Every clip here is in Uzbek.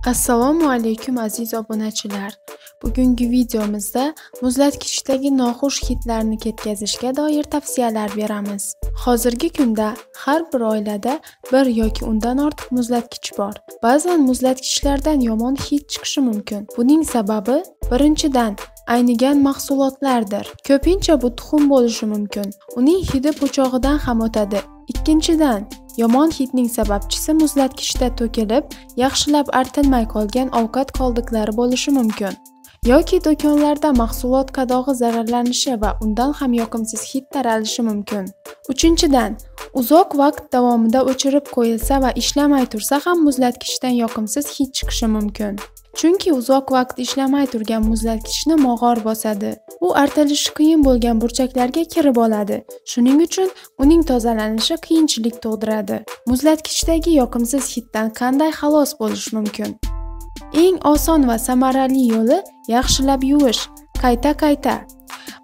Assalomu alaykum aziz obunachilar. Bugungi videomizda muzlatgichdagi noxush hidlarni ketkazishga doir tavsiyalar beramiz. Hozirgi kunda har bir oilada bir yoki undan ortiq muzlatgich bor. Ba'zan muzlatgichlardan yomon hid chiqishi mumkin. Buning sababi birinchidan aynigan mahsulotlardir. Ko'pincha bu tuxum bo'lishi mumkin. Uning hidi po'chog'idan ham o'tadi. Ikkinchidan, yomon hidning sababchisi muzlatgichda to'kilib, yaxshilab artilmay qolgan ovqat qoldiqlari bo'lishi mumkin. Yoki do'konlarda mahsulot qadog'i zararlanishi va undan ham yoqimsiz hid taralishi mumkin. Uchinchidan, uzoq vaqt davomida o'chirib qo'yilsa va ishlamay tursa ham muzlatgichdan yoqimsiz hid chiqishi mumkin. Chunki uzoq vaqt ishlamay turgan muzlatgichni mog'or bosadi. U artilishi qiyin bo'lgan burchaklarga kirib oladi. Shuning uchun uning tozalanishi qiyinchilik tug'diradi. Muzlatgichdagi yoqimsiz hiddan qanday xalos bo'lish mumkin? Eng oson va samarali yo'li yaxshilab yuvish, qayta.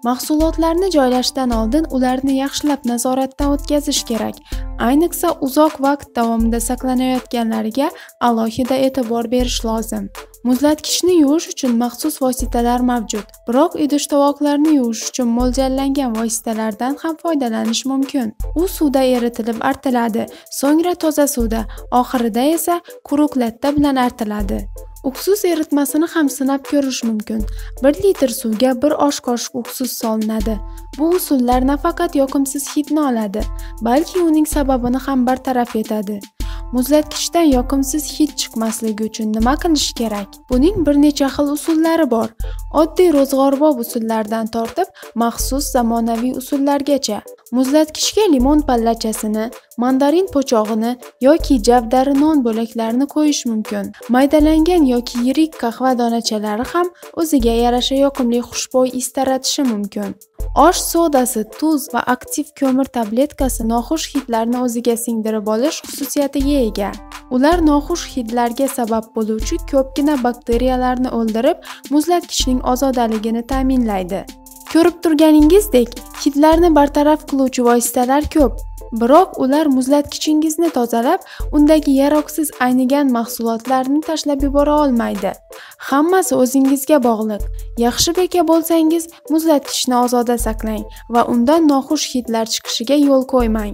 Mahsulotlarni joylashdan oldin ularni yaxshilab nazoratdan o'tkazish kerak. Ayniqsa uzoq vaqt davomida saqlanayotganlariga alohida e'tibor berish lozim. Muzlatgichni yuvish uchun maxsus vositalar mavjud. Biroq idish-tovoqlarni yuvish uchun mo'ljallangan vositalardan ham foydalanish mumkin. U suvda eritilib artiladi, so'ngra toza suvda, oxirida esa quruq latta bilan artiladi. Uksus eritmasini ham sinab ko'rish mumkin. 1 litr suvga 1 osh qoshiq uksus solinadi. Bu usullar nafaqat yoqimsiz hidni oladi, balki uning sababini ham bartaraf etadi. Muzlatgichdan yoqimsiz hid chiqmasligi uchun nima qilish kerak? Buning bir necha xil usullari bor. Oddiy ro'zg'orbob usullardan tortib, maxsus zamonaviy usullargacha. Muzlatgichga limon pallachasini, mandarin po'chog'ini yoki javdari non bo'laklarini qo'yish mumkin. Maydalangan yoki yirik qahva donachalari ham o'ziga yarasha yoqimli xushbo'y is taratishi mumkin. Osh sodasi, tuz va aktiv ko'mir tabletkasi noxush hidlarni o'ziga singdirib olish xususiyatiga ega. Ular noxush hidlarga sabab bo'luvchi ko'pgina bakteriyalarni o'ldirib, muzlatgichning ozodaligini ta'minlaydi. Ko'rib turganingizdek, hidlarni bartaraf qiluvchi vositalar ko'p. Biroq ular muzlatgichingizni tozalab, undagi yaroqsiz aynigan mahsulotlarni tashlab yubora olmaydi. Hammasi o'zingizga bog'liq. Yaxshi beka bo'lsangiz, muzlatgichni ozoda saqlang va undan noxush hidlar chiqishiga yo'l qo'ymang.